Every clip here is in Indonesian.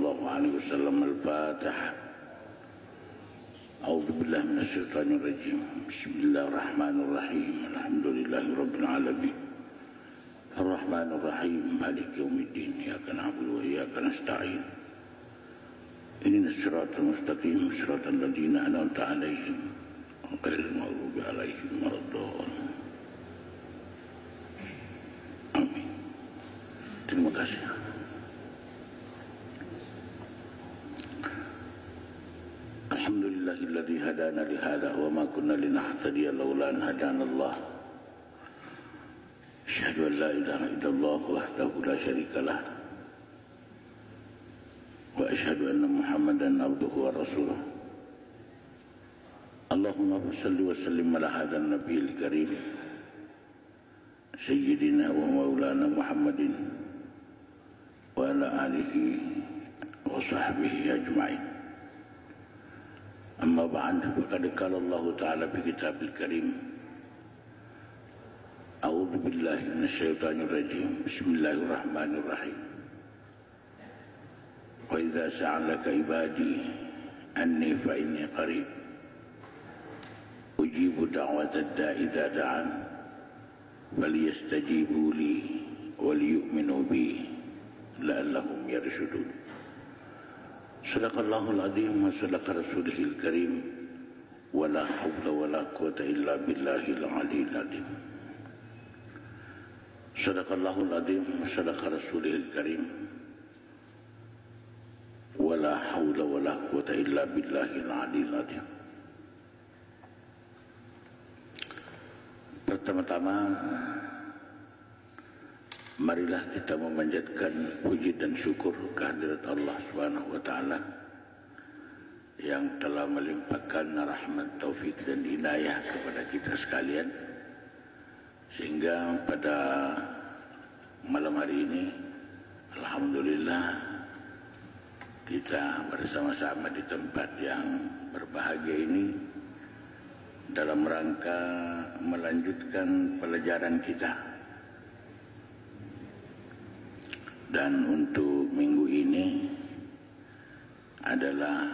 sallallahu alaihi wasallam. Al-Fatihah. A'udzu billahi minasyaitonir rajim. Bismillahirrahmanirrahim. Alhamdulillahirabbil alamin. Ar-Rahmanir Rahim. Maliki yaumiddin. Iyyaka na'budu wa iyyaka nasta'in. Ihdinas siratal mustaqim. Siratal ladzina an'amta 'alaihim ghairil maghdubi 'alaihim waladdallin. Amin. Terima kasih. Alhamdulillahilladzi hadana li hadza wa ma kunna linahtadiya laula an hadana Allah. Asyhadu an la ilaha illallah wahdahu la syarika lah. Wa asyhadu anna Muhammadan abduhu wa rasuluh. Allahumma shalli wa sallim ala hadzal nabiyil karim sayyidina wa maulana Muhammadin wa ala alihi wa sahbihi ajma'in. Amma ba'd, faqad qala Allah ta'ala fi kitabil karim. A'udzu billahi minasyaitonir rajim. Bismillahirrahmanirrahim. Wa idza sa'alaka ibadi anni fa inni qarib ujibu da'watad da'i idza da'an falyastajibu li wa liyu'minu bi la'allahum yarshudun. Sadaqallahul azim wa sadaqa rasulihil karim wa la hawla wa la quwwata illa billahil aliyyil azim. Sadaqallahul azim wa sadaqa rasulihil karim wa la hawla wa la quwwata illa billahil aliyyil azim. Pertama-tama, marilah kita memanjatkan puji dan syukur kehadirat Allah Subhanahu wa taala yang telah melimpahkan rahmat, taufik dan inayah kepada kita sekalian, sehingga pada malam hari ini alhamdulillah kita bersama-sama di tempat yang berbahagia ini dalam rangka melanjutkan pelajaran kita. Dan untuk minggu ini adalah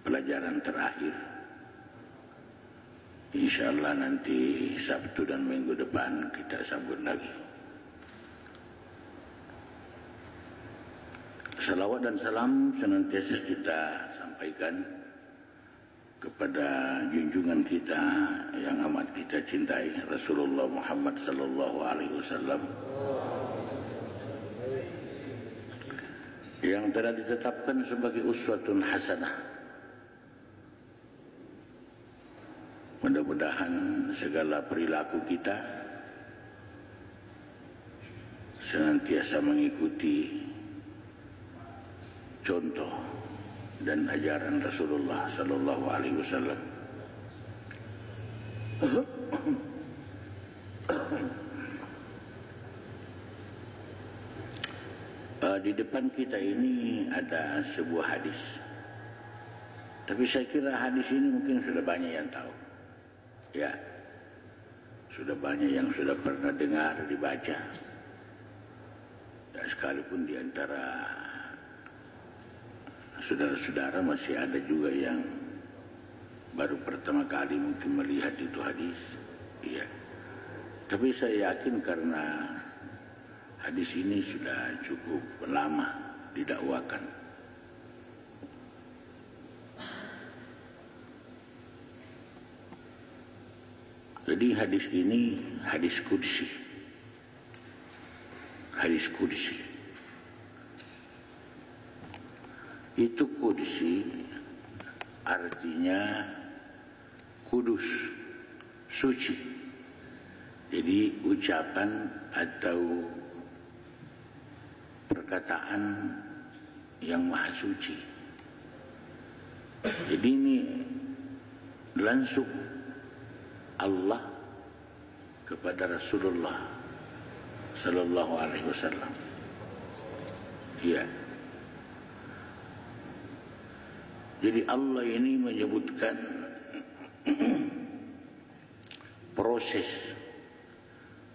pelajaran terakhir. InsyaAllah nanti Sabtu dan minggu depan kita sambut lagi. Salawat dan salam senantiasa kita sampaikan kepada junjungan kita yang amat kita cintai, Rasulullah Muhammad sallallahu alaihi wasallam, yang telah ditetapkan sebagai uswatun hasanah. Mudah-mudahan segala perilaku kita senantiasa mengikuti contoh dan ajaran Rasulullah sallallahu alaihi wasallam. Di depan kita ini ada sebuah hadis. Tapi saya kira hadis ini mungkin sudah banyak yang tahu. Ya. Sudah banyak yang sudah pernah dengar, dibaca. Dan sekalipun di antara saudara-saudara masih ada juga yang baru pertama kali mungkin melihat itu hadis. Iya. Tapi saya yakin karena hadis ini sudah cukup lama didakwakan. Jadi hadis ini hadis qudsi. Hadis qudsi. Itu qudsi artinya kudus, suci. Jadi ucapan atau perkataan yang maha suci. Jadi ini langsung Allah kepada Rasulullah sallallahu alaihi wasallam. Ya. Jadi Allah ini menyebutkan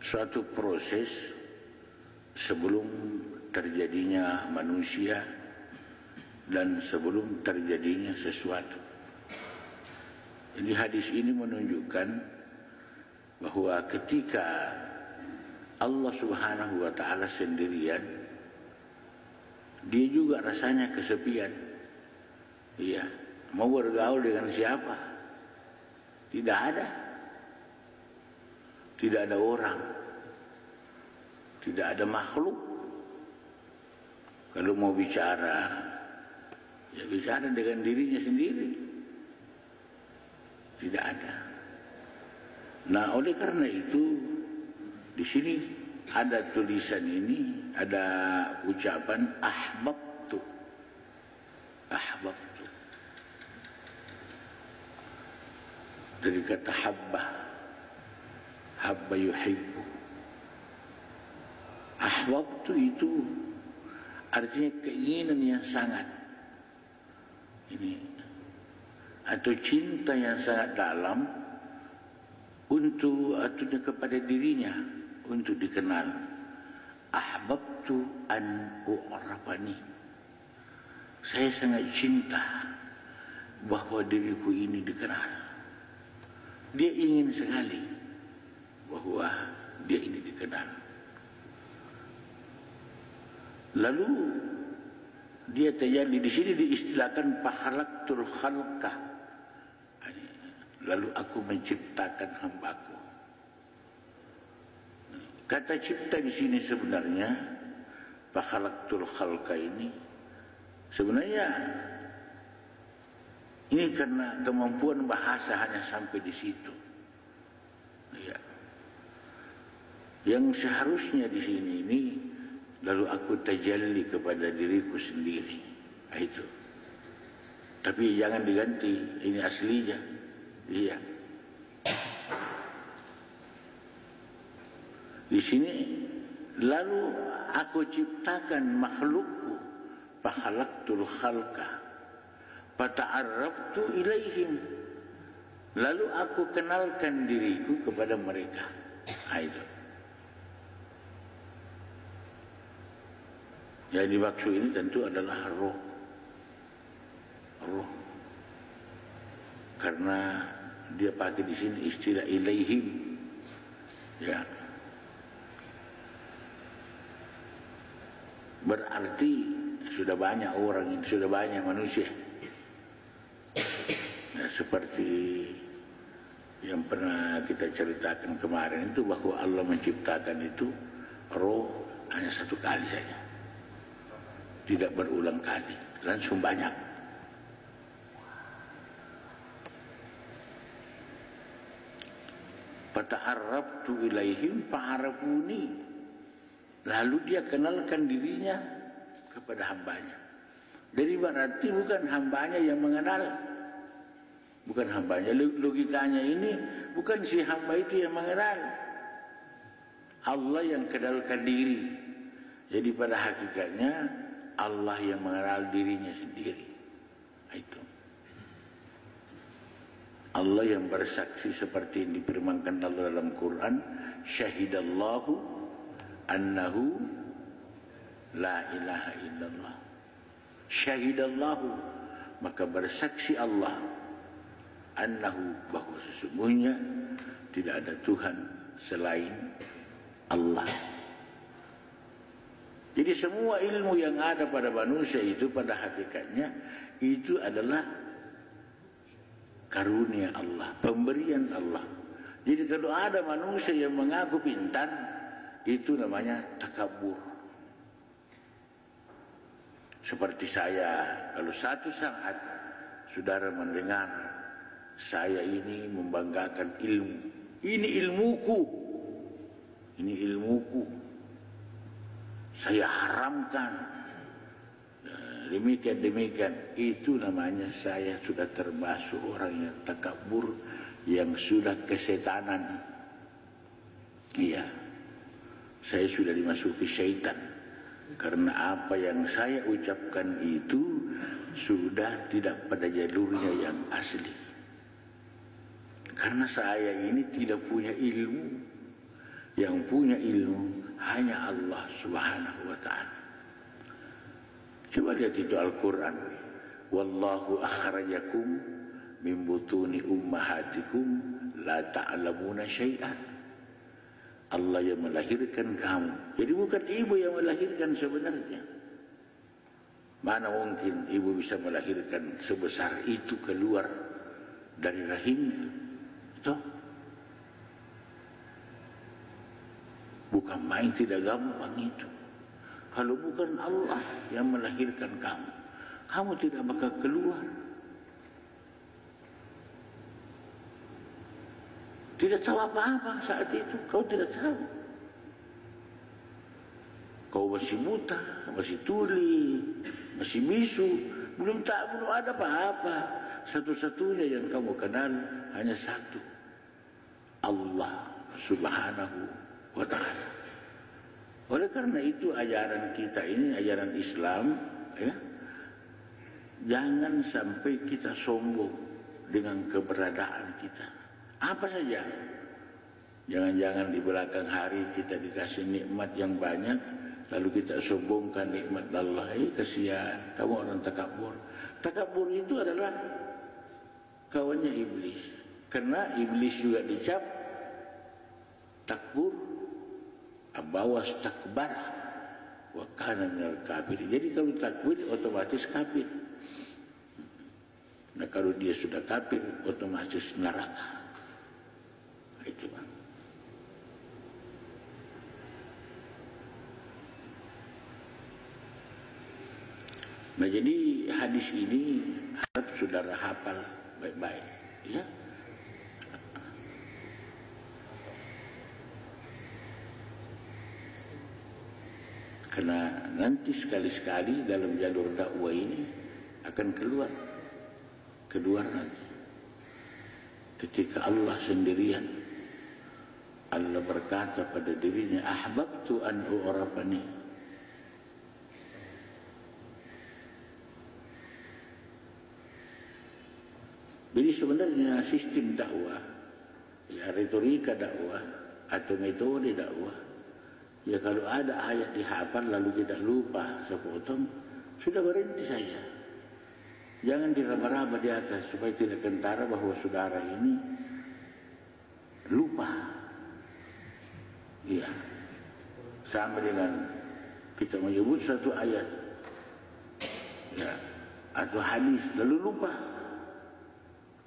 suatu proses sebelum terjadinya manusia dan sebelum terjadinya sesuatu. Jadi hadis ini menunjukkan bahwa ketika Allah Subhanahu wa Ta'ala sendirian, dia juga rasanya kesepian. Iya, mau bergaul dengan siapa? Tidak ada. Tidak ada orang. Tidak ada makhluk. Kalau mau bicara, ya bicara dengan dirinya sendiri. Tidak ada. Nah, oleh karena itu di sini ada tulisan ini, ada ucapan ahbabtu. Ahbabtu. Dari kata habba. Habba yuhibbu. Ahbabtu itu artinya keinginan yang sangat. Ini atau cinta yang sangat dalam untuk atau kepada dirinya untuk dikenal. Ahbabtu an u'rafani. Saya sangat cinta bahwa diriku ini dikenal. Dia ingin sekali bahwa dia ini dikenal. Lalu dia terjadi di sini diistilahkan pahalaktul khalqah. Lalu aku menciptakan hambaku. Kata cipta di sini sebenarnya pakhalaqtul khalqa ini sebenarnya ini karena kemampuan bahasa hanya sampai di situ. Ya. Yang seharusnya di sini ini lalu aku tajalli kepada diriku sendiri. Itu. Tapi jangan diganti, ini aslinya. Iya. Di sini lalu aku ciptakan makhlukku, fakhalaqtul khalqa, fata'arraftu ilaihim. Lalu aku kenalkan diriku kepada mereka. Itu. Jadi maksud ini tentu adalah roh. Roh. Karena dia pakai di sini istilah ilaihim, ya, berarti sudah banyak orang ini, sudah banyak manusia, ya, seperti yang pernah kita ceritakan kemarin itu bahwa Allah menciptakan itu roh hanya satu kali saja, tidak berulang kali, langsung banyak. Fata'arraftu ilaihim fa'arafuni. Lalu dia kenalkan dirinya kepada hambanya. Jadi berarti bukan hambanya yang mengenal. Bukan hambanya. Logikanya ini bukan si hamba itu yang mengenal. Allah yang kenalkan diri. Jadi pada hakikatnya Allah yang mengenal dirinya sendiri. Itu. Allah yang bersaksi seperti yang difirmankan Allah dalam Quran, syahidallahu annahu la ilaha illallah. Syahidallahu, maka bersaksi Allah, annahu, bahwa sesungguhnya tidak ada Tuhan selain Allah. Jadi semua ilmu yang ada pada manusia itu pada hakikatnya itu adalah karunia Allah, pemberian Allah. Jadi kalau ada manusia yang mengaku pintar, itu namanya takabur. Seperti saya, kalau satu saat saudara mendengar saya ini membanggakan ilmu, ini ilmuku, ini ilmuku, saya haramkan. Demikian, itu namanya saya sudah termasuk orang yang takabur, yang sudah kesetanan. Iya, saya sudah dimasuki syaitan. Karena apa yang saya ucapkan itu sudah tidak pada jalurnya yang asli. Karena saya ini tidak punya ilmu. Yang punya ilmu hanya Allah Subhanahu wa Ta'ala. Coba lihat itu Al-Quran. Wallahu akhrajakum min butuni ummahatikum la ta'lamuna syai'an. Allah yang melahirkan kamu. Jadi bukan ibu yang melahirkan sebenarnya. Mana mungkin ibu bisa melahirkan sebesar itu keluar dari rahimnya? Itu bukan main, tidak gampang itu. Kalau bukan Allah yang melahirkan kamu, kamu tidak bakal keluar. Tidak tahu apa-apa saat itu, kau tidak tahu. Kau masih buta, masih tuli, masih bisu, belum ada apa-apa. Satu-satunya yang kamu kenal hanya satu, Allah Subhanahu wa Ta'ala. Oleh karena itu ajaran kita ini, ajaran Islam, ya, jangan sampai kita sombong dengan keberadaan kita. Apa saja. Jangan-jangan di belakang hari kita dikasih nikmat yang banyak, lalu kita sombongkan nikmat Allah. Kasihan, kamu orang takabur. Takabur itu adalah kawannya iblis. Karena iblis juga dicap takbur, abawas takbara wa kana minal kafir. Jadi kalau takbir otomatis kafir. Nah kalau dia sudah kafir otomatis neraka. Itu Bang. Nah jadi hadis ini harap saudara hafal baik-baik, ya. Karena nanti sekali-sekali dalam jalur dakwah ini akan keluar nanti. Ketika Allah sendirian, Allah berkata pada dirinya, ahbabtu an u'rafani. Jadi sebenarnya sistem dakwah, ya retorika dakwah atau metode dakwah, ya kalau ada ayat dihafal lalu kita lupa sepotong, sudah berhenti saja. Jangan diraba-raba di atas supaya tidak kentara bahwa saudara ini lupa. Iya, sama dengan kita menyebut satu ayat, ya, atau hadis lalu lupa.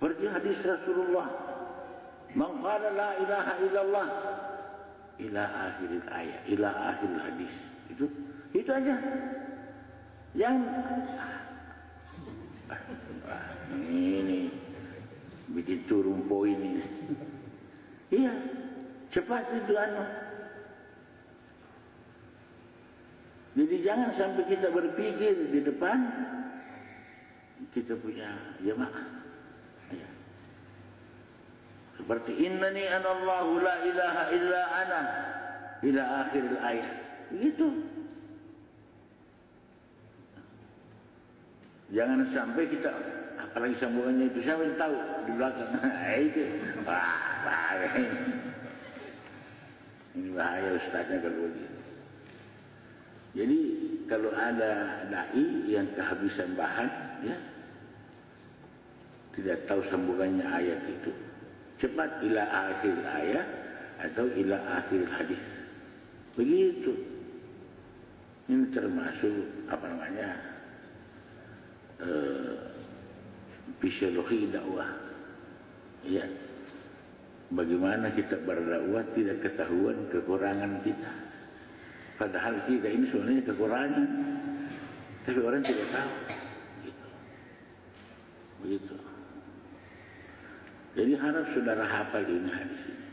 Seperti hadis Rasulullah, man qala la ilaha illallah ila akhir ayat, ila akhir hadis. Itu aja. Ini bikin turun poin ini. Iya, cepat itu Jadi jangan sampai kita berpikir di depan kita punya jemaah. Ya. Seperti innani anallahu la ilaha illa ana ila akhir ayat. Begitu. Jangan sampai kita, apalagi sambungannya itu siapa yang tahu di belakang. Itu bahaya. Ini bahaya ustaznya kalau begitu. Jadi kalau ada dai yang kehabisan bahan, ya tidak tahu sambungannya ayat itu, cepat ila akhir ayat atau ila akhir hadis. Begitu. Ini termasuk apa namanya? Fisiologi dakwah. Ya. Bagaimana kita berdakwah tidak ketahuan kekurangan kita. Padahal kita ini sebenarnya kekurangan, tapi orang tidak tahu. Begitu. Jadi harap saudara hafal ini hadis ini.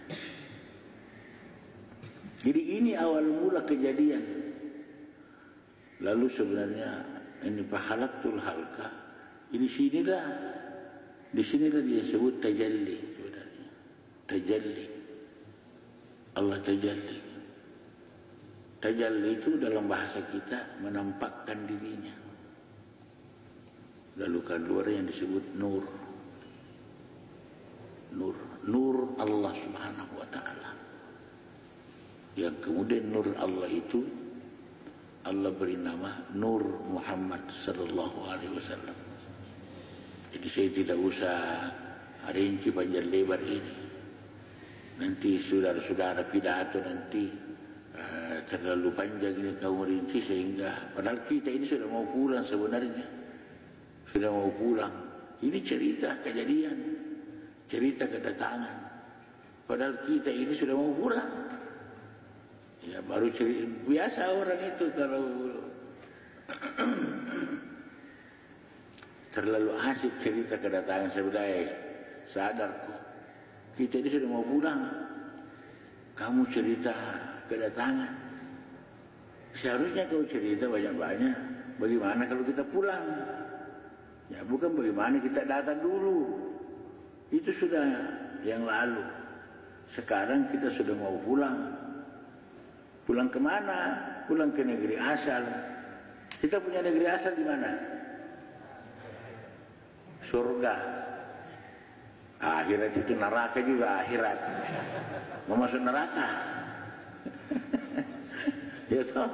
Jadi ini awal mula kejadian. Lalu sebenarnya ini pahalaktul halqa. Di sinilah dia sebut tajalli sebenarnya. Tajalli. Allah tajalli. Tajalli itu dalam bahasa kita menampakkan dirinya. Lalu keluar yang disebut nur. Nur Allah Subhanahu wa Ta'ala. Yang kemudian nur Allah itu Allah beri nama Nur Muhammad sallallahu alaihi wasallam. Jadi saya tidak usah rinci panjang lebar ini. Nanti saudara-saudara pidato nanti terlalu panjang ini kamu rinci, sehingga padahal kita ini sudah mau pulang sebenarnya. Sudah mau pulang. Ini cerita kejadian, cerita kedatangan. Padahal kita ini sudah mau pulang. Ya baru cerita. Biasa orang itu kalau terlalu asik cerita kedatangan, sebenarnya sadar kok kita ini sudah mau pulang. Kamu cerita kedatangan. Seharusnya kau cerita banyak-banyak. Bagaimana kalau kita pulang? Ya bukan bagaimana kita datang dulu. Itu sudah yang lalu. Sekarang kita sudah mau pulang. Pulang kemana? Pulang ke negeri asal. Kita punya negeri asal di mana? Surga. Akhirat itu neraka juga akhirat. Mau masuk neraka? Ya toh,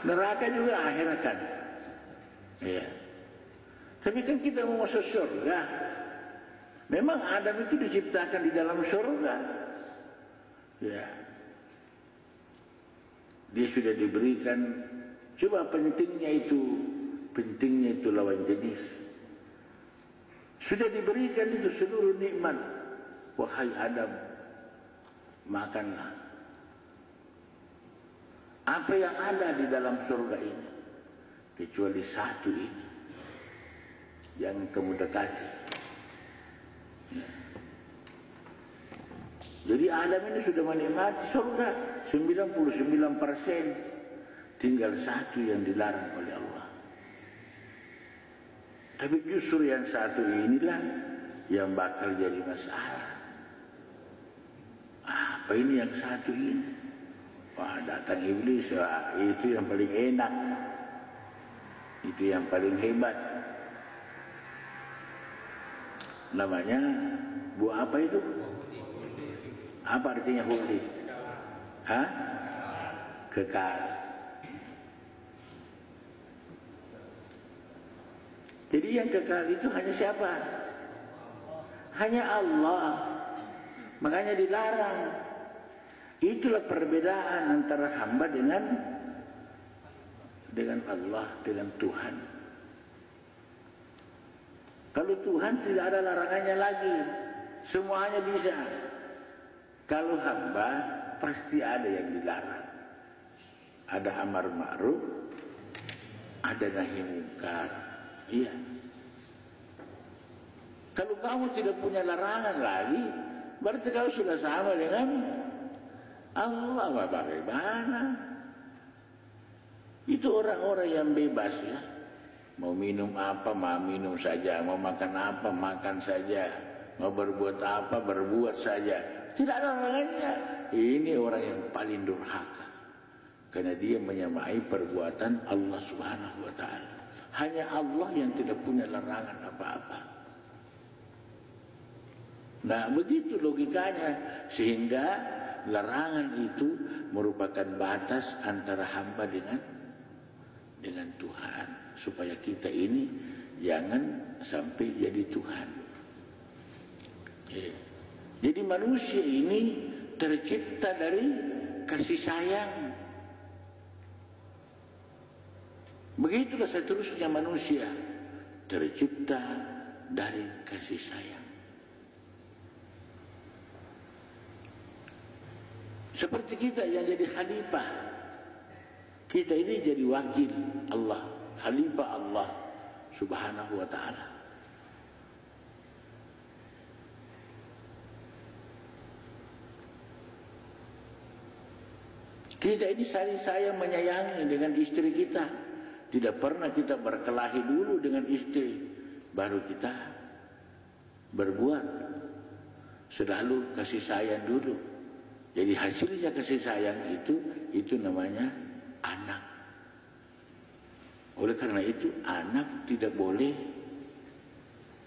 neraka juga akhirat kan? Iya. Tapi kan kita mau masuk surga. Memang Adam itu diciptakan di dalam surga. Ya. Dia sudah diberikan, coba pentingnya itu lawan jenis. Sudah diberikan itu seluruh nikmat. Wahai Adam, makanlah. Apa yang ada di dalam surga ini, kecuali satu ini yang kamu dekati. Jadi Adam ini sudah menikmati surga 99%, tinggal satu yang dilarang oleh Allah. Tapi justru yang satu inilah yang bakal jadi masalah. Apa ini yang satu ini? Wah, datang iblis, wah, itu yang paling enak, itu yang paling hebat. Namanya buah apa itu? Apa artinya khuldi? Hah? Kekal. Jadi yang kekal itu hanya siapa? Hanya Allah. Makanya dilarang. Itulah perbedaan antara hamba dengan Allah, dengan Tuhan. Kalau Tuhan tidak ada larangannya lagi, semuanya bisa. Kalau hamba pasti ada yang dilarang. Ada amar ma'ruf, ada nahi mungkar. Iya. Kalau kamu tidak punya larangan lagi, berarti kau sudah sama dengan Allah. Bagaimana? Itu orang-orang yang bebas ya. Mau minum apa, mau minum saja. Mau makan apa, makan saja. Mau berbuat apa, berbuat saja. Tidak ada larangannya. Ini orang yang paling durhaka. Karena dia menyamai perbuatan Allah Subhanahu wa ta'ala. Hanya Allah yang tidak punya larangan apa-apa. Nah, begitu logikanya. Sehingga larangan itu merupakan batas antara hamba dengan Tuhan. Supaya kita ini jangan sampai jadi Tuhan. Jadi manusia ini tercipta dari kasih sayang. Begitulah seterusnya manusia tercipta dari kasih sayang. Seperti kita yang jadi khalifah. Kita ini jadi wakil Allah, khalifah Allah Subhanahu wa ta'ala. Kita ini saling sayang menyayangi dengan istri kita. Tidak pernah kita berkelahi dulu dengan istri, baru kita berbuat. Selalu kasih sayang dulu. Jadi hasilnya kasih sayang itu namanya anak. Oleh karena itu anak tidak boleh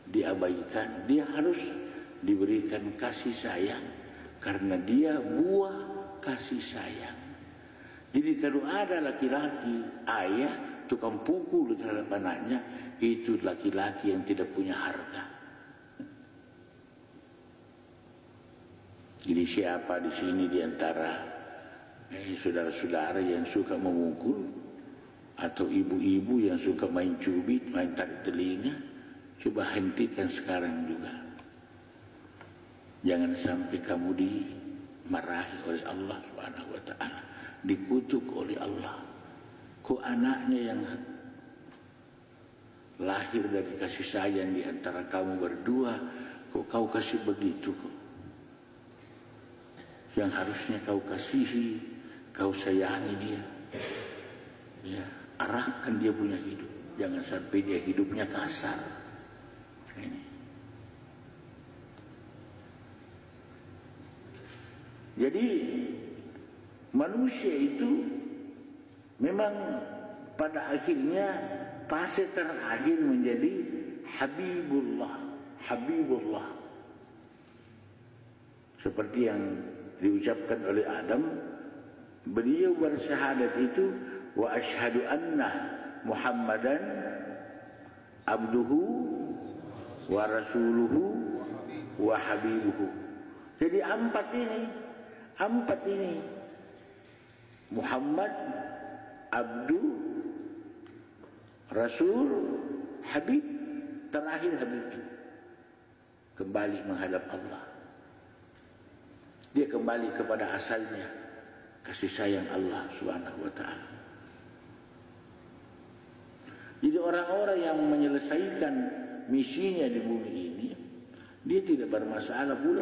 diabaikan. Dia harus diberikan kasih sayang. Karena dia buah kasih sayang. Jadi kalau ada laki-laki, ayah tukang pukul terhadap anaknya, itu laki-laki yang tidak punya harga. Jadi siapa di sini di antara saudara-saudara yang suka memukul atau ibu-ibu yang suka main cubit, main tarik telinga, coba hentikan sekarang juga. Jangan sampai kamu dimarahi oleh Allah Subhanahu wa taala, dikutuk oleh Allah. Kok anaknya yang lahir dari kasih sayang di antara kamu berdua, kok kau kasih begitu kok? Yang harusnya kau kasihi, kau sayangi dia. Ya, arahkan dia punya hidup. Jangan sampai dia hidupnya kasar. Ini. Jadi manusia itu memang pada akhirnya fase terakhir menjadi Habibullah. Habibullah. Seperti yang diucapkan oleh Adam, beliau bersyahadat itu, wa asyhadu anna Muhammadan abduhu wa rasuluhu wa habibuhu. Jadi empat ini Muhammad, abdu, rasul, habib, terakhir habib ini kembali menghadap Allah. Dia kembali kepada asalnya, kasih sayang Allah Subhanahu wa taala. Jadi orang-orang yang menyelesaikan misinya di bumi ini, dia tidak bermasalah pula.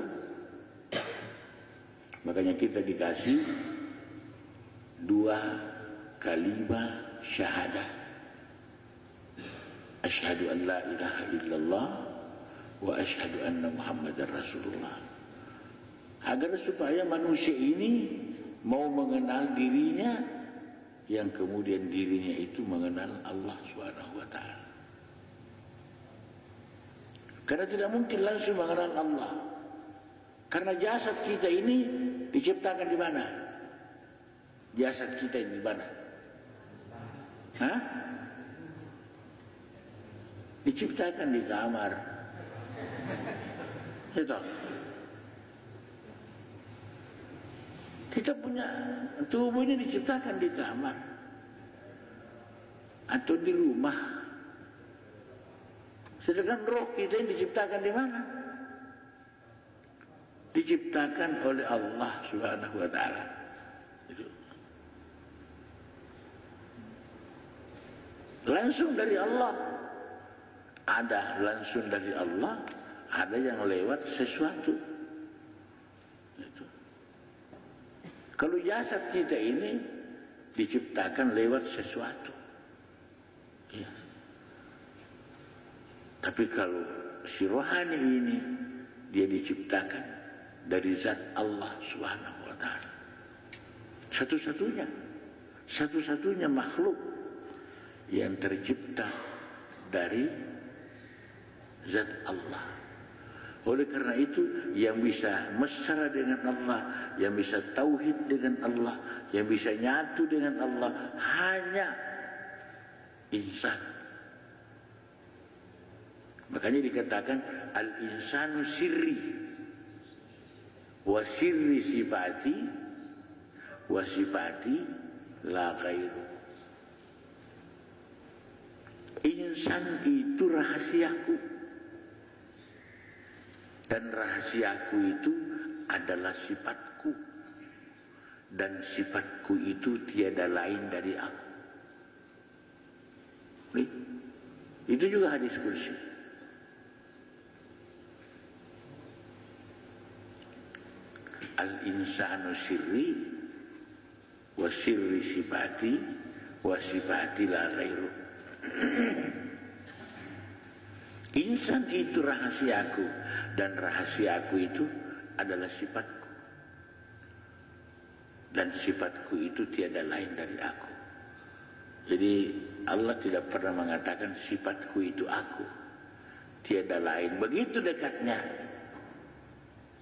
Makanya kita dikasih 2 kalimat syahadah. Asyhadu an la ilaha illallah wa asyhadu anna Muhammadar Rasulullah. Agar supaya manusia ini mau mengenal dirinya, yang kemudian dirinya itu mengenal Allah Subhanahu wa taala. Karena tidak mungkin langsung mengenal Allah. Karena jasad kita ini diciptakan di mana? Jasad kita ini di mana? Hah? Diciptakan di kamar. Itu. Kita punya tubuh ini diciptakan di kamar atau di rumah. Sedangkan roh kita ini diciptakan di mana? Diciptakan oleh Allah Subhanahu wa taala. Itu. Langsung dari Allah. Ada langsung dari Allah, ada yang lewat sesuatu. Itu. Kalau jasad kita ini diciptakan lewat sesuatu. Ya. Tapi kalau si rohani ini, dia diciptakan dari zat Allah Subhanahu wa taala. Satu-satunya makhluk yang tercipta dari zat Allah. Oleh karena itu, yang bisa mesra dengan Allah, yang bisa tauhid dengan Allah, yang bisa nyatu dengan Allah, hanya insan. Makanya dikatakan al-insanu sirri wa sirri sifati wa sifati la ghairu. Insan itu rahasiaku, dan rahasiaku itu adalah sifatku, dan sifatku itu tiada lain dari aku. Itu juga hadis kursi. Al-insanu sirri wa sirri sifati wa sifati la ghairu. Insan itu rahasiaku, dan rahasiaku itu adalah sifatku, dan sifatku itu tiada lain dari aku. Jadi Allah tidak pernah mengatakan sifatku itu aku, tiada lain. Begitu dekatnya.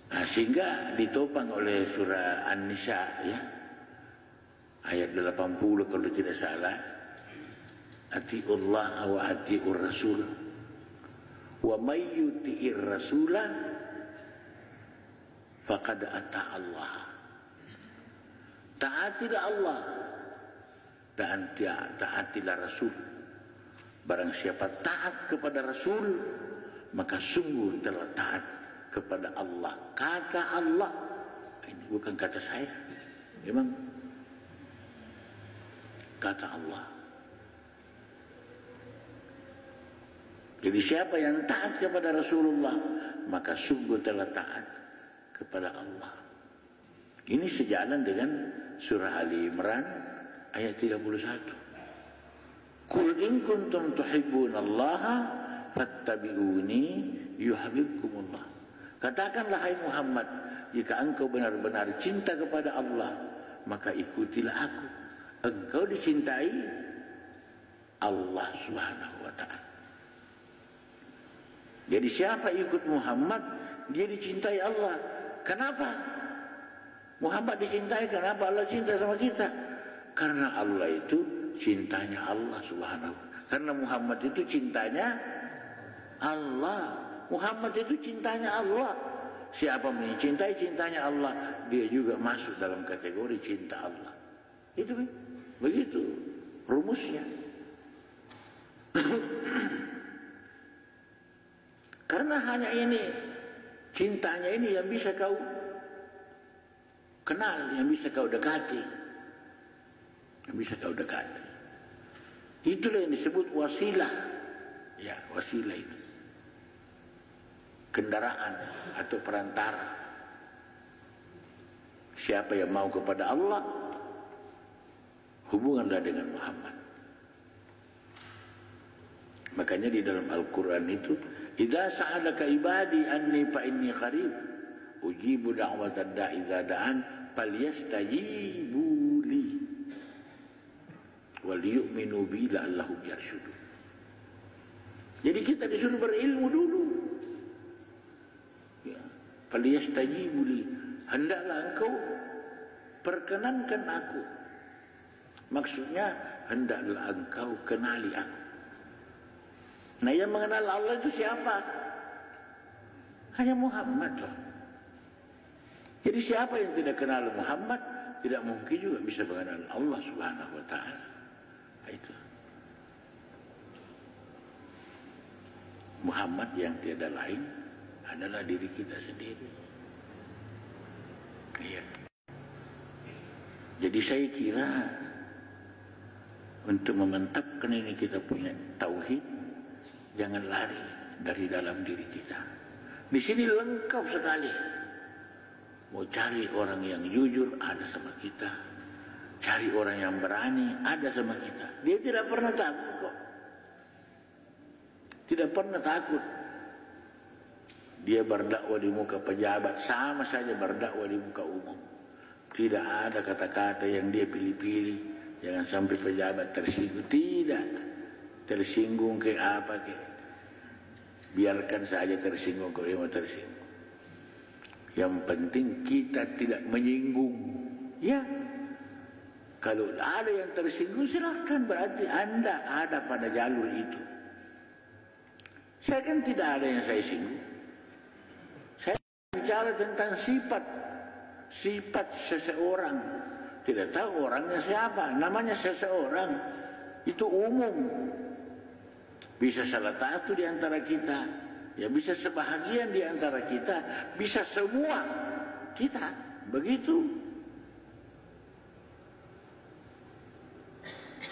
Nah, sehingga ditopang oleh surah An-Nisa, ya. ayat 80 kalau tidak salah, atiullah wa atiur rasul wa may yuti'ir rasula faqad ata Allah. Taatilah Allah dan taatilah Rasul. Barang siapa taat kepada Rasul, maka sungguh telah taat kepada Allah. Kata Allah, ini bukan kata saya, memang kata Allah. Jadi siapa yang taat kepada Rasulullah, maka sungguh telah taat kepada Allah. Ini sejalan dengan surah Ali Imran ayat 31. Qul in kuntum tuhibbunallaha fattabi'uni yuhibbukumullah. Katakanlah hai Muhammad, jika engkau benar-benar cinta kepada Allah, maka ikutilah aku. Engkau dicintai Allah Subhanahu wa taala. Jadi siapa ikut Muhammad, dia dicintai Allah. Kenapa? Muhammad dicintai, kenapa Allah cinta sama kita? Karena Allah itu cintanya Allah Subhanahu. Karena Muhammad itu cintanya Allah. Muhammad itu cintanya Allah. Siapa mencintai cintanya Allah, dia juga masuk dalam kategori cinta Allah. Itu begitu rumusnya. Karena hanya ini, cintanya ini yang bisa kau kenal, yang bisa kau dekati, yang bisa kau dekati. Itulah yang disebut wasilah. Ya, wasilah itu kendaraan atau perantara. Siapa yang mau kepada Allah, hubunganlah dengan Muhammad. Makanya di dalam Al-Quran itu, idza sa'alaka ibadi anni fa inni qarib ujibu da'watad da'i idza da'an falyastajibu li wal yu'minu bi la'allahum yarshudun. Jadi kita disuruh berilmu dulu. Ya, falyastajibu li, hendaklah engkau perkenankan aku. Maksudnya hendaklah engkau kenali aku. Nah, yang mengenal Allah itu siapa? Hanya Muhammad loh. Jadi siapa yang tidak kenal Muhammad, tidak mungkin juga bisa mengenal Allah Subhanahu wa taala. Itu Muhammad yang tiada lain adalah diri kita sendiri. Iya. Jadi saya kira untuk memantapkan ini kita punya tauhid, jangan lari dari dalam diri kita. Di sini lengkap sekali. Mau cari orang yang jujur, ada sama kita. Cari orang yang berani, ada sama kita. Dia tidak pernah takut kok. Tidak pernah takut. Dia berdakwah di muka pejabat, sama saja berdakwah di muka umum. Tidak ada kata-kata yang dia pilih-pilih. Jangan sampai pejabat tersinggung. Tidak. Tersinggung ke apa ke. Biarkan saja tersinggung kalau dia mau tersinggung. Yang penting kita tidak menyinggung. Ya. Kalau ada yang tersinggung silahkan, berarti Anda ada pada jalur itu. Saya kan tidak ada yang saya singgung. Saya bicara tentang sifat seseorang. Tidak tahu orangnya siapa, namanya seseorang. Itu umum. Bisa salah satu di antara kita, ya bisa sebahagian di antara kita, bisa semua kita. Begitu.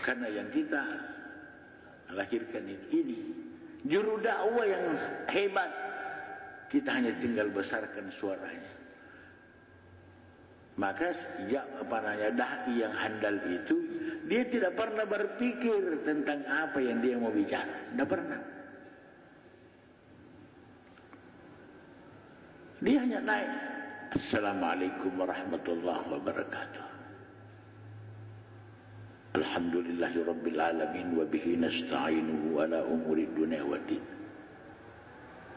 Karena yang kita lahirkan ini juru dakwah yang hebat, kita hanya tinggal besarkan suaranya. Maka dai yang handal itu, dia tidak pernah berpikir tentang apa yang dia mau bicara. Tidak pernah. Dia hanya naik. Assalamualaikum warahmatullahi wabarakatuh. Alhamdulillahi rabbil alamin wa bihi nasta'inuhu ala umuri dunia wa din.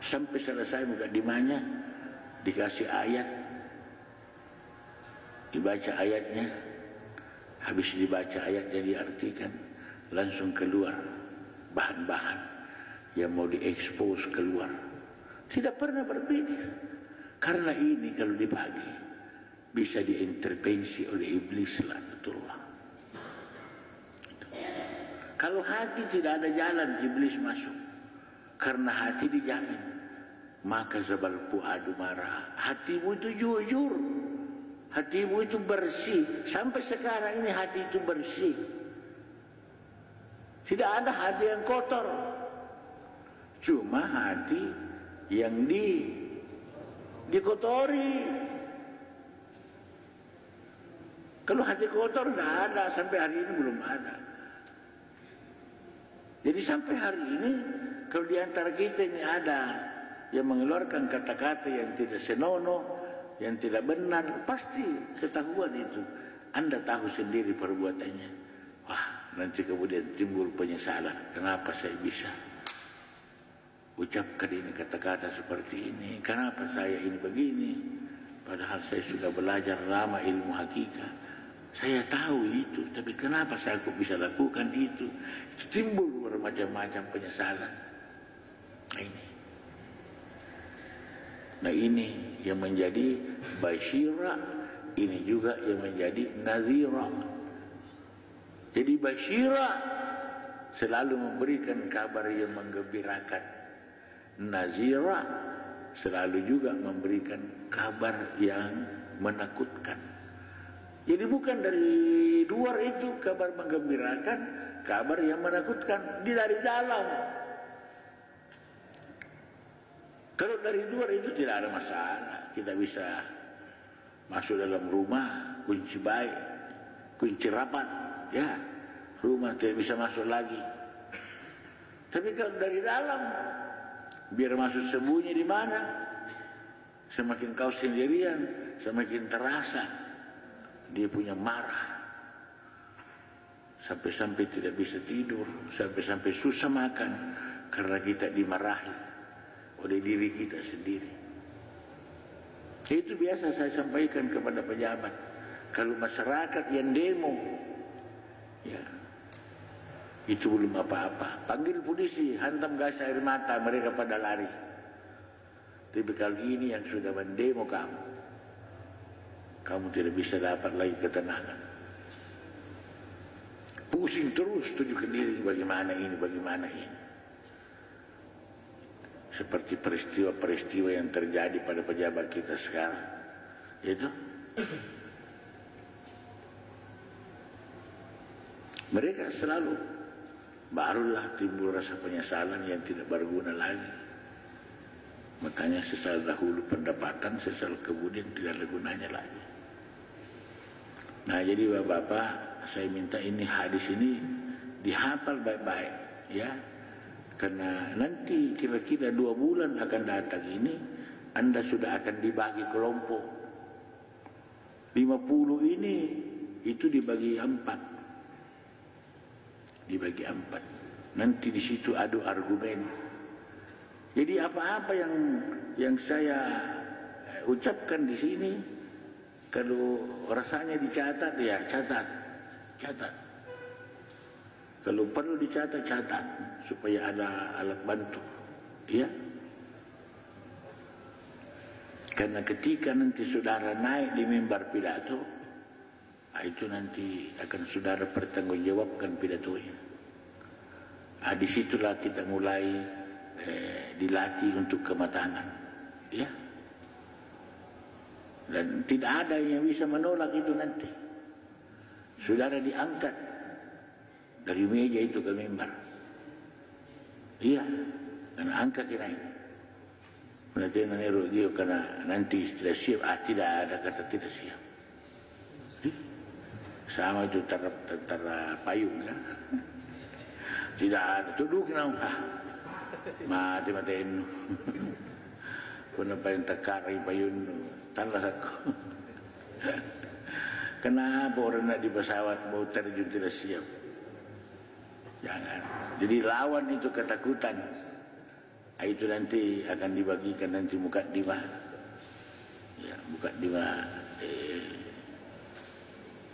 Sampai selesai mukadimahnya, dikasih ayat, dibaca ayatnya, Habis dibaca ayatnya diartikan, langsung keluar bahan-bahan yang mau diekspos keluar. Tidak pernah berpikir. Karena ini kalau dibagi bisa diintervensi oleh iblis laknatullah. Kalau hati tidak ada jalan, iblis masuk. Karena hati dijamin. Maka zabal fuadu marah. Hatimu itu jujur. Hatimu itu bersih. Sampai sekarang ini hati itu bersih. Tidak ada hati yang kotor. Cuma hati yang dikotori. Kalau hati kotor tidak ada. Sampai hari ini belum ada. Jadi sampai hari ini, kalau di antara kita ini ada yang mengeluarkan kata-kata yang tidak senonoh, yang tidak benar, pasti ketahuan itu. Anda tahu sendiri perbuatannya. Wah, nanti kemudian timbul penyesalan. Kenapa saya bisa ucapkan ini kata-kata seperti ini? Kenapa saya ini begini? Padahal saya sudah belajar lama ilmu hakikat. Saya tahu itu, tapi kenapa saya kok bisa lakukan itu? Timbul bermacam-macam penyesalan. Nah ini yang menjadi basyira, ini juga yang menjadi nazira. Jadi basyira selalu memberikan kabar yang menggembirakan. Nazira selalu juga memberikan kabar yang menakutkan. Jadi bukan dari luar itu kabar menggembirakan, kabar yang menakutkan, dari dalam. Kalau dari luar itu tidak ada masalah. Kita bisa masuk dalam rumah, kunci baik, kunci rapat, ya, rumah tidak bisa masuk lagi. Tapi kalau dari dalam, biar masuk sembunyi di mana, semakin kau sendirian, semakin terasa dia punya marah. Sampai-sampai tidak bisa tidur, sampai-sampai susah makan karena kita dimarahi oleh diri kita sendiri. Itu biasa saya sampaikan kepada pejabat. Kalau masyarakat yang demo, ya, itu belum apa-apa. Panggil polisi, hantam gas air mata, mereka pada lari. Tapi kalau ini yang sudah mendemo kamu tidak bisa dapat lagi ketenangan. Pusing terus tunjukkan diri bagaimana ini, bagaimana ini. Seperti peristiwa-peristiwa yang terjadi pada pejabat kita sekarang. Itu. Mereka selalu barulah timbul rasa penyesalan yang tidak berguna lagi. Makanya sesal dahulu pendapatan, sesal kemudian tidak ada gunanya lagi. Nah jadi bapak-bapak, saya minta ini hadis ini dihafal baik-baik, ya. Karena nanti kira-kira 2 bulan akan datang ini, Anda sudah akan dibagi kelompok. 50 ini itu dibagi 4. Dibagi 4. Nanti di situ adu argumen. Jadi apa-apa yang saya ucapkan di sini, kalau rasanya dicatat, ya catat. Kalau perlu dicatat, catat supaya ada alat bantu, ya. Karena ketika nanti saudara naik di mimbar pidato, itu nanti akan saudara pertanggungjawabkan pidatonya. Disitulah kita mulai dilatih untuk kematangan, ya. Dan tidak ada yang bisa menolak itu nanti. Saudara diangkat dari meja itu ke mimbar. Iya, dan angkat naik. Nanti dia karena nanti tidak siap. Tidak ada kata tidak siap. Sama itu tentara payung, ya. Tidak ada. Duduk kenapa? Mati-matiin. Kenapa yang terkari payun tandas aku. Kenapa orang nak di pesawat mau terjun tidak siap? Jangan. Jadi lawan itu ketakutan. Itu nanti akan dibagikan nanti mukaddimah. Ya, mukaddimah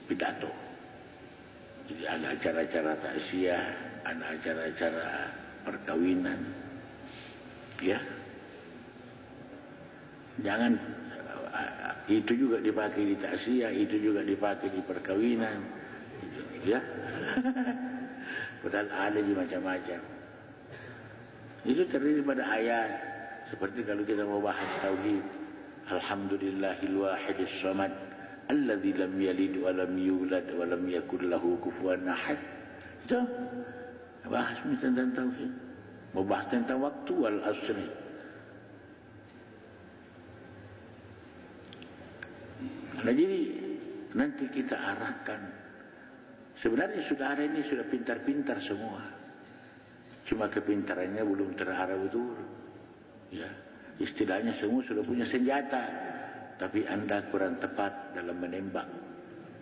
pidato. Jadi ada acara-acara takziah, ada acara-acara perkawinan. Ya. Jangan itu juga dipakai di takziah, itu juga dipakai di perkawinan. Ya. Padahal ada di macam-macam. Itu terdiri pada ayat. Seperti kalau kita mau bahas tauhid, alhamdulillahil wahidis samad alladzi lam yalid wa lam yulad wa lam yakul lahu kufuwan ahad. Itu bahas tentang tauhid. Mau bahas tentang waktu wal asri. Nah, jadi nanti kita arahkan. Sebenarnya saudara ini sudah pintar-pintar semua. Cuma kepintarannya belum terarah betul. Ya, istilahnya semua sudah punya senjata, tapi Anda kurang tepat dalam menembak.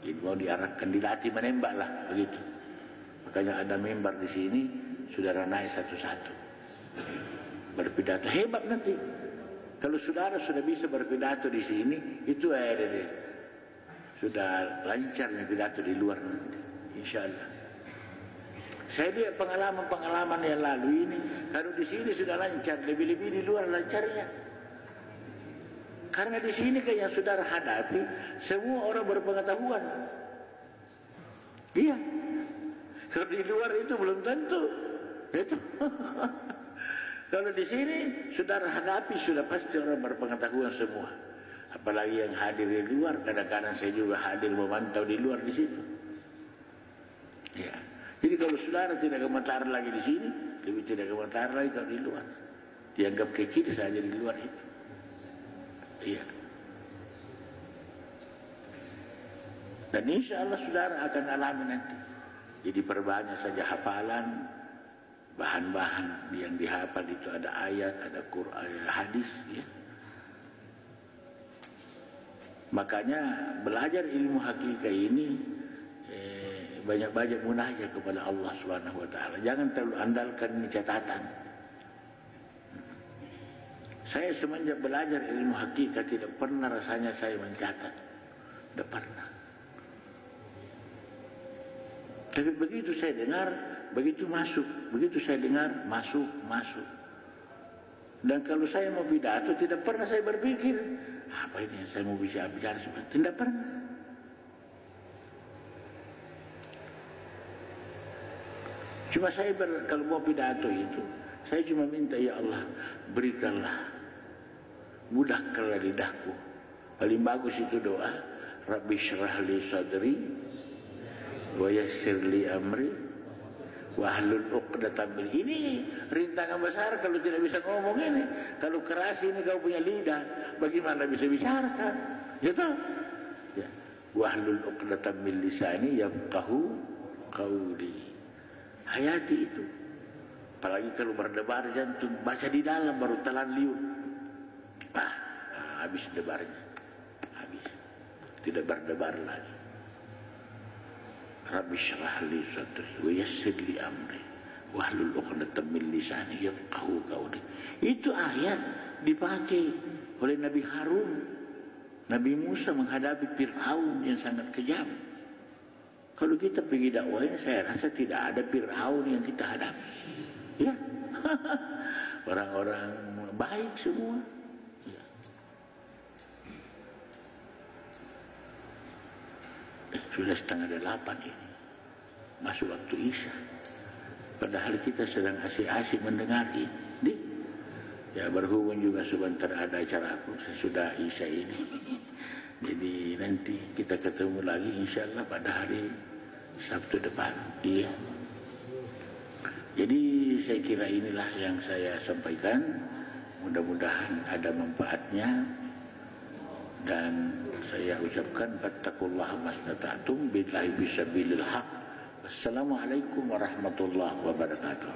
Jadi mau diarahkan, dilatih menembak lah, begitu. Makanya ada member di sini, saudara naik satu-satu. Berpidato hebat nanti. Kalau saudara sudah bisa berpidato di sini, itu sudah lancarnya pidato di luar nanti, insya Allah. Saya lihat pengalaman-pengalaman yang lalu ini, kalau di sini sudah lancar, lebih-lebih di luar lancarnya. Karena di sini kan yang saudara hadapi, semua orang berpengetahuan. Iya. Kalau di luar itu belum tentu. Itu. Kalau di sini saudara hadapi sudah pasti orang berpengetahuan semua. Apalagi yang hadir di luar, kadang-kadang saya juga hadir memantau di luar di situ. Ya. Jadi kalau saudara tidak gemetar lagi di sini, lebih tidak gemetar lagi kalau di luar. Dianggap kecil saja di luar itu. Iya. Dan insya Allah saudara akan alami nanti. Jadi perbanyak saja hafalan, bahan-bahan yang dihafal itu ada ayat, ada Quran, ada hadis. Ya. Makanya belajar ilmu hakikat ini banyak-banyak munajat kepada Allah Subhanahu wa taala. Jangan terlalu andalkan ini catatan. Saya semenjak belajar ilmu hakikat tidak pernah rasanya saya mencatat. Tidak pernah. Tapi begitu saya dengar, begitu masuk. Begitu saya dengar, masuk. Dan kalau saya mau pidato, tidak pernah saya berpikir, apa ini yang saya mau bicara seperti itu. Tidak pernah. Cuma saya kalau mau pidato itu, saya cuma minta, ya Allah, berikanlah, mudahkanlah lidahku. Paling bagus itu doa, Rabbi syrah li sadri, wa yassir li amri, wa hlul uqdatam min. Ini rintangan besar kalau tidak bisa ngomong ini. Kalau keras ini kau punya lidah, bagaimana bisa bicara? Gitu. Ya. Wa hlul uqdatam min lisani yafqahu qawli. Hayati itu. Apalagi kalau berdebar jantung, baca di dalam baru telan liur. Habis debarnya. Habis. Tidak berdebar lagi. Rabbi syrah li sadri wa yassir li amri wa hlul 'uqdatam min lisani yafqahu qawli. Itu ayat dipakai oleh Nabi Harun. Nabi Musa menghadapi Fir'aun yang sangat kejam. Kalau kita pergi dakwah, saya rasa tidak ada Fir'aun yang kita hadapi. Ya. Orang-orang baik semua. Ya. Sudah 7:30 ini. Masuk waktu Isya. Padahal kita sedang asik-asik mendengar ini. Ya, berhubung juga sebentar ada acara aku sesudah Isya ini. Jadi nanti kita ketemu lagi insya Allah pada hari Sabtu depan. Iya. Jadi saya kira inilah yang saya sampaikan. Mudah-mudahan ada manfaatnya. Dan saya ucapkan fattaqullaha mastata'tum billahi bisabilil haq. Wassalamualaikum warahmatullahi wabarakatuh.